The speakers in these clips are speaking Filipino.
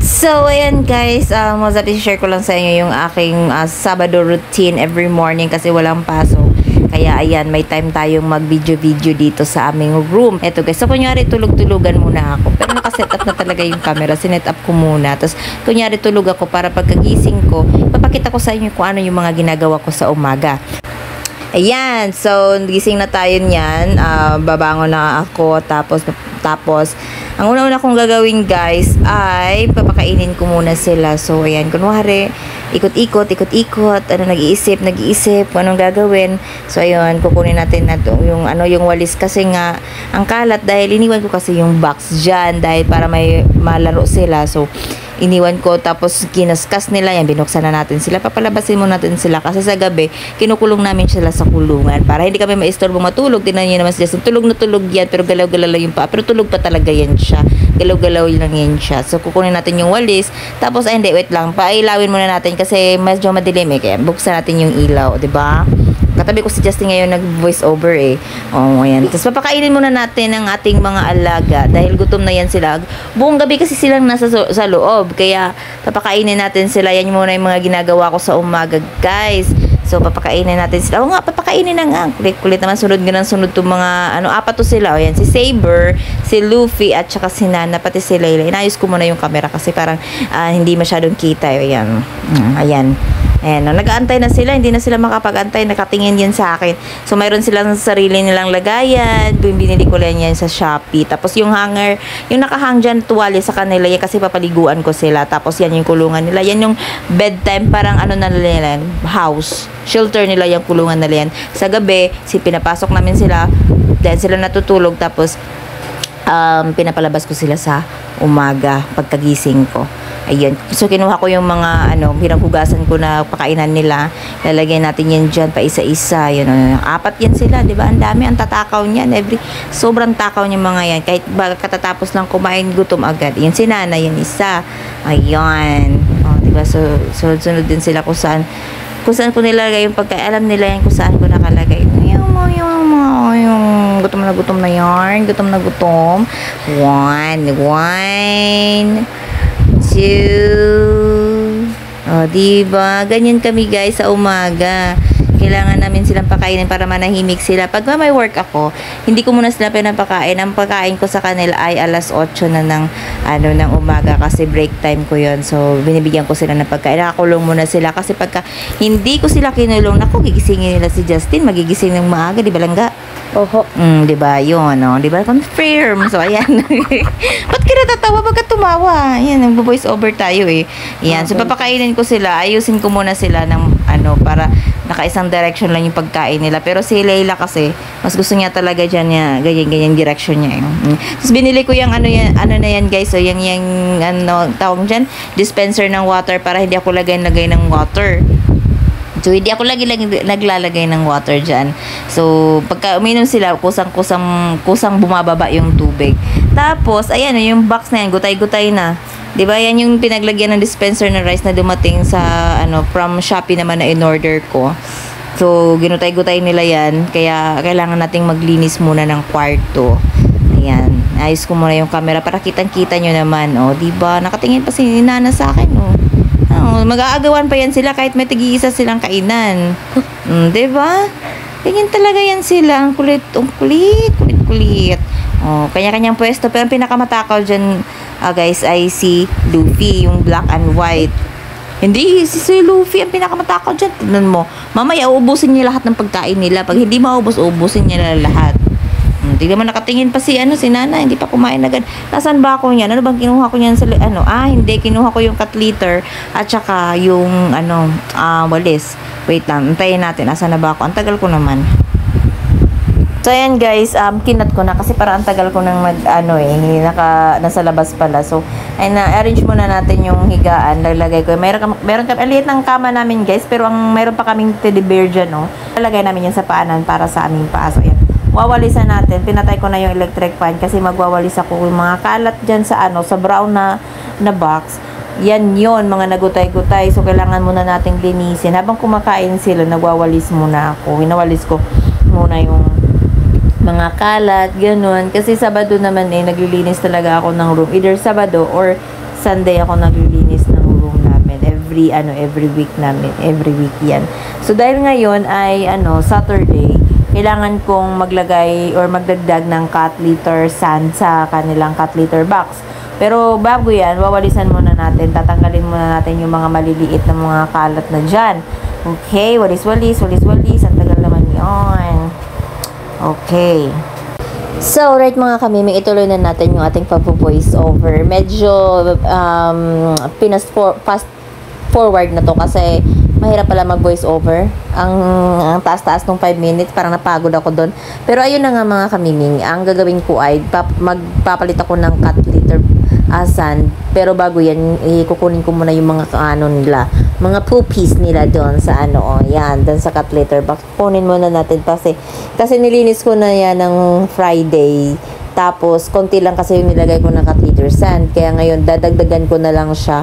So, ayan guys, WhatsApp i-share ko lang sa inyo yung aking Sabado routine every morning kasi walang pasok. Kaya ayan, may time tayong mag-video-video dito sa aming room. Eto guys, so kunyari tulog-tulugan muna ako. Pero nakaset up na talaga yung camera, sinet up ko muna. Tapos kunyari tulog ako para pagkagising ko, papakita ko sa inyo kung ano yung mga ginagawa ko sa umaga. Ayan, so gising na tayo niyan, babangon na ako, tapos ang una-una kong gagawin guys ay papakainin ko muna sila. So ayan, kunwari ikot-ikot, nag-iisip kung anong gagawin. So ayun, kukunin natin na yung walis kasi nga ang kalat dahil iniwan ko kasi yung box diyan dahil para may malaro sila. So iniwan ko, tapos kinaskas nila yan, binuksan na natin sila, papalabasin mo natin sila kasi sa gabi kinukulong namin sila sa kulungan para hindi kami maistorbo matulog. Tingnan niyo naman si Justin, tulog na tulog yan pero galaw-galaw lang yung paa, pero tulog pa talaga yan siya, galaw-galaw lang yan siya. So kukunin natin yung walis, tapos ay hindi, wait lang, pailawin muna natin kasi medyo madilim kaya buksan natin yung ilaw, 'di ba? Katabi ko si Justin ngayon nag-voice over ayan. Tapos papakainin muna natin ang ating mga alaga dahil gutom na yan sila. Buong gabi kasi silang nasa sa loob. Kaya papakainin natin sila. Yan muna yung mga ginagawa ko sa umaga, guys. So papakainin natin sila. Oo nga, papakainin na nga. Kulit-kulit naman, sunod itong mga apat to sila. Ayan, si Saber, si Luffy, at saka si Nana, pati si Layla. Inayos ko muna yung camera kasi parang hindi masyadong kita. Ayan. Ayan. Ayan, nag-aantay na sila, hindi na sila makapag-antay, nakatingin yan sa akin. So, mayroon silang sarili nilang lagayan, binili ko lang yan sa Shopee. Tapos, yung hanger, yung nakahang dyan, tuwalya sa kanila, yan kasi papaliguan ko sila. Tapos, yan yung kulungan nila. Yan yung bedtime, parang na nila, house, shelter nila, yung kulungan nila yan. Sa gabi, pinapasok namin sila, dahil sila natutulog, tapos, pinapalabas ko sila sa umaga, pagkagising ko. Ayan. So, kinuha ko yung mga, pinaghugasan ko na pakainan nila. Lalagay natin yan dyan pa isa-isa. Yun, apat yan sila, di ba? Ang dami, ang tatakaw niyan. Sobrang takaw niya mga yan. Kahit katatapos lang kumain, gutom agad. Yan si Nana, yan isa. Ayan. Di ba? So, sunod-sunod din sila kung saan ko nilagay yung pagkain. Alam nila yan kung saan ko nakalagay. Yung gutom na yarn. Gutom na gutom. One. 2. Diba? Ganyan kami guys sa umaga. Kailangan namin silang pakainin para manahimik sila. Pag may work ako, hindi ko muna sila pinapakain. Ang pagkain ko sa kanila ay alas 8 na ng umaga kasi break time ko yon. So, binibigyan ko sila ng pagkain. Nakakulong muna sila kasi pagka hindi ko sila kinulong, gigisingin nila si Justin. Magigising ng maaga, di ba langga? Oho. Di ba? Yun, di ba? Confirm. So, ayan. Ba't ka natatawa? Ba't tumawa? Ayan, nag-voice over tayo Ayan. So, papakainin ko sila. Ayusin ko muna sila ng para nakaisang direction lang yung pagkain nila. Pero si Layla kasi, mas gusto niya talaga dyan niya, ganyan direction niya. Tapos, binili ko yung na yan guys. So, yung tawag dyan, dispenser ng water para hindi ako lagay ng water. So, hindi ako naglalagay ng water dyan. So, pagka uminom sila, kusang bumababa yung tubig. Tapos, ayan, yung box na yan, gutay-gutay na. Diba, yan yung pinaglagyan ng dispenser na rice na dumating sa, from Shopee naman na in-order ko. So, ginutay-gutay nila yan. Kaya, kailangan nating maglinis muna ng kwarto. Ayan. Ayos ko muna yung camera para kitang-kita nyo naman. Diba, nakatingin pa si Nana sa akin, mag-aagawan pa yan sila kahit may tig-iisa silang kainan. Diba? Ganyan talaga yan sila. Ang kulit. Kanya-kanyang pwesto. Pero ang pinakamatakaw dyan, guys, ay si Luffy, yung black and white. Hindi, si Luffy ang pinakamatakaw dyan. Tignan mo. Mamaya, uubusin niya lahat ng pagkain nila. Pag hindi maubos, uubusin niya lahat. Tignan mo, nakatingin pa si Nana, hindi pa kumain agad. Nasaan ba ako niyan? Ano bang kinuha ko niyan sa hindi, kinuha ko yung cat litter at saka yung walis. Wait lang, antayin natin. Nasaan na ba ako? Ang tagal ko naman. So ayan guys, kinat ko na kasi para ang tagal ko nang nasa labas pala. So ay na-arrange muna natin yung higaan. Lalagay ko. Meron kami liit ng kama namin guys, pero meron pa kaming teddy bear diyan, Lalagay namin yan sa paanan para sa aming paa. So ayan. Wawalisan natin. Pinatay ko na yung electric fan kasi magwawalis ako yung mga kalat dyan sa sa brown na box. Yan yon, mga nagutay-gutay. So, kailangan muna nating linisin. Habang kumakain sila, nagwawalis muna ako. Winawalis ko muna yung mga kalat, ganun. Kasi Sabado naman naglilinis talaga ako ng room. Either Sabado or Sunday ako naglilinis ng room namin. Every week namin. Every week yan. So, dahil ngayon ay, Saturday, kailangan kong maglagay or magdagdag ng cat litter sand sa kanilang cat litter box. Pero bago yan, wawalisan muna natin. Tatanggalin muna natin yung mga maliliit na mga kalat na dyan. Okay, walis-walis. Ang tagal naman yun. Okay. So, right mga kamiming, ituloy na natin yung ating pag-voice over. Medyo fast forward na to kasi mahirap pala mag-voice over. Ang taas-taas nung 5 minutes, parang napagod ako doon. Pero ayun na nga mga kamiming, ang gagawin ko ay magpapalit ako ng cat litter sand. Pero bago yan, kukunin ko muna yung mga nila, mga poopies nila doon sa yan, doon sa cat litter box. Kunin muna natin kasi nilinis ko na yan ng Friday. Tapos, konti lang kasi yung nilagay ko ng cat litter sand. Kaya ngayon, dadagdagan ko na lang siya.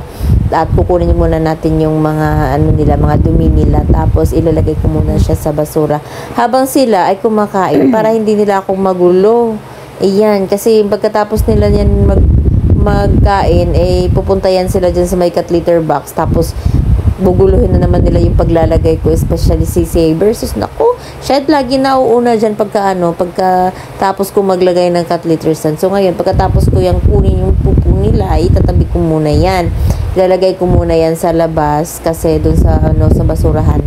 At kukunin muna natin yung mga mga dumi nila. Tapos, ilalagay ko muna siya sa basura. Habang sila ay kumakain para hindi nila akong magulo. Ayan, kasi pagkatapos nila yan magkain, pupunta yan sila dyan sa may cat litter box. Tapos, buguluhin na naman nila yung paglalagay ko, especially si Saber. Sus, naku, siya lagi nauuna dyan pagkatapos ko maglagay ng cat litter sand. So, ngayon, pagkatapos ko yung kunin yung pupo nila, itatabi ko muna yan. Ilalagay ko muna yan sa labas kasi dun sa basurahan.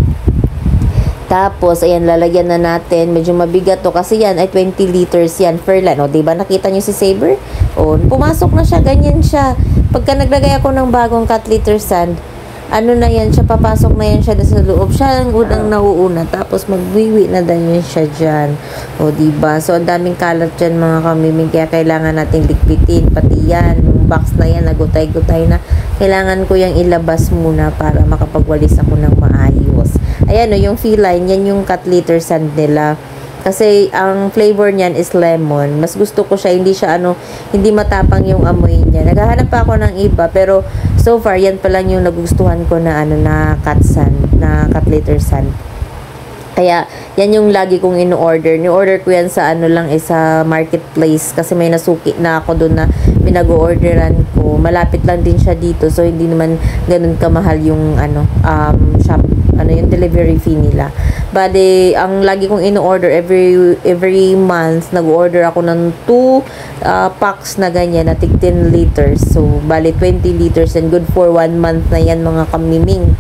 Tapos, ayan, lalagyan na natin. Medyo mabigat to kasi yan ay 20 liters yan per line. O, diba? Nakita nyo si Saber? O, pumasok na siya. Ganyan siya. Pagka naglagay ako ng bagong cat litter sand, na yan siya, papasok na yan siya sa loob. Siya ang unang nauuna. Tapos, magwiwi na din siya dyan. O, diba? So, ang daming kalat dyan, mga kamiming. Kaya, kailangan nating ligpitin. Pati yan, yung box na yan, nagutay-gutay na. Kailangan ko yung ilabas muna para makapagwalis ako ng maayos. Ayan, yung feline, yan yung cat litter sand nila. Kasi, ang flavor niyan is lemon. Mas gusto ko siya, hindi matapang yung amoy niya. Naghahanap pa ako ng iba, pero so far, yan pa lang yung nagustuhan ko na, na cat litter sand. Kaya, yan yung lagi kong in-order. Ni-order ko yan sa sa marketplace kasi may nasuki na ako doon na pinag-orderan ko. Malapit lang din siya dito, so hindi naman ganun kamahal yung shop, yung delivery fee nila. Bale, ang lagi kong in-order every month, nag-order ako ng 2 packs na ganyan na tig 10 liters. So, bale 20 liters and good for 1 month na yan mga kamiming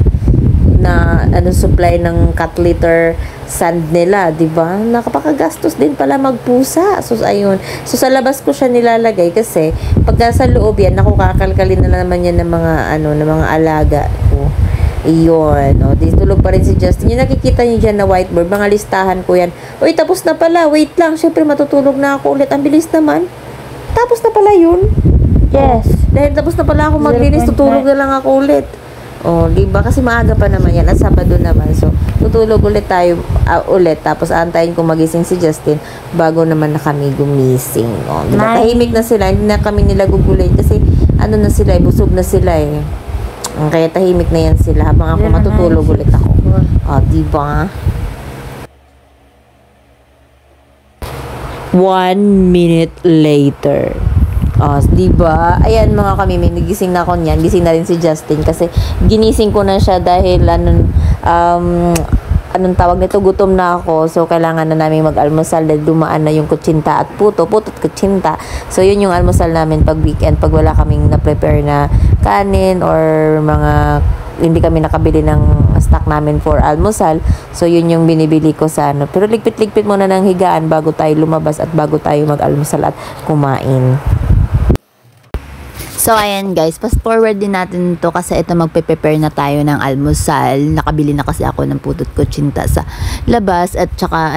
na supply ng cat litter sand nila, 'di ba? Nakapakagastos din pala magpusa. So ayun. So sa labas ko siya nilalagay kasi pagka sa loob yan, kakalkalin na naman yan ng mga ng mga alaga ko. Iyon, tulog pa rin si Justin. Yung nakikita niyo dyan na whiteboard, mga listahan ko yan. Uy, tapos na pala. Wait lang. Siyempre, matutulog na ako ulit. Ang bilis naman. Tapos na pala yun. Yes. Dahil tapos na pala ako maglinis, tutulog na lang ako ulit. Diba? Kasi maaga pa naman yan. At Sabado naman. So, tutulog ulit tayo ulit. Tapos, antayin ko magising si Justin bago naman na kami gumising. Diba? Tahimik na sila. Hindi na kami nila gugulin. Kasi, na sila, busog na sila kaya tahimik na yan sila habang ako matutulog ulit ako. Diba? 1 minute later. Diba? Ayan mga kamiming, nagising na ako niyan. Gising na rin si Justin kasi ginising ko na siya dahil anong tawag nito, gutom na ako. So, kailangan na namin mag-almusal dahil dumaan na yung kutsinta at puto't kutsinta. So, yun yung almusal namin pag weekend, pag wala kaming na-prepare na kanin or hindi kami nakabili ng stock namin for almusal. So, yun yung binibili ko sa Pero ligpit-ligpit muna ng higaan bago tayo lumabas at bago tayo mag-almusal at kumain. So, ayan guys, fast forward din natin to kasi ito magpe-prepare na tayo ng almusal. Nakabili na kasi ako ng putot kutsinta sa labas at saka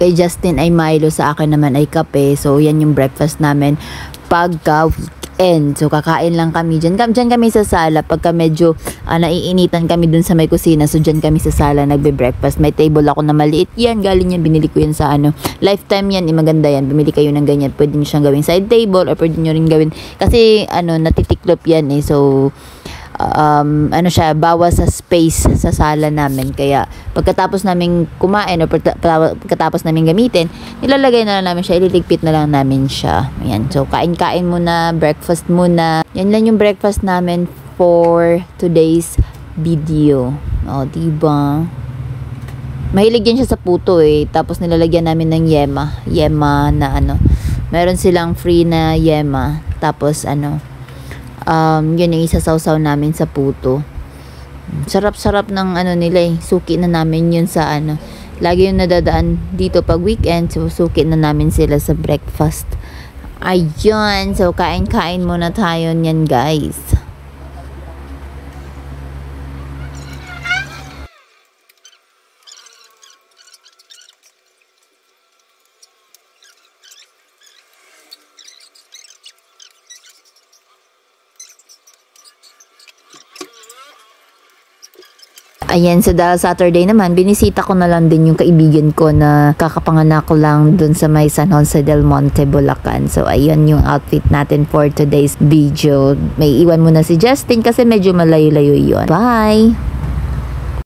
kay Justin ay Milo, sa akin naman ay kape. So, yan yung breakfast namin pagka weekend. So, kakain lang kami dyan. Dyan kami sa sala pagka medyo naiinitan kami dun sa may kusina. So, dyan kami sa sala nagbe-breakfast. May table ako na maliit yan. Galing yan, binili ko yan sa Lifetime yan. Maganda yan. Bumili kayo ng ganyan. Pwede nyo siyang gawing side table or pwede nyo rin gawin. Kasi, natitiklop yan So, ano siya, bawas sa space sa sala namin. Kaya pagkatapos namin kumain o pagkatapos namin gamitin, ilalagay na lang namin siya, ililigpit na lang namin siya. Ayan. So kain-kain muna, breakfast muna. Yan lang yung breakfast namin for today's video. O, diba? Mahilig yan siya sa puto eh. Tapos nilalagyan namin ng yema. Yema na ano. Meron silang free na yema. Tapos ano, yun yung isasawsaw namin sa puto. Sarap-sarap ng ano nila eh. Suki na namin yun sa ano. Lagi yung nadadaan dito pag weekend. So, suki na namin sila sa breakfast. Ayun. So, kain-kain muna tayo niyan, guys. Ayan, so dahil Saturday naman, binisita ko na lang din yung kaibigan ko na kakapanganak ko lang dun sa may San Jose del Monte, Bulacan. So, ayun yung outfit natin for today's video. May iwan muna si Justin kasi medyo malayo-layo yun. Bye!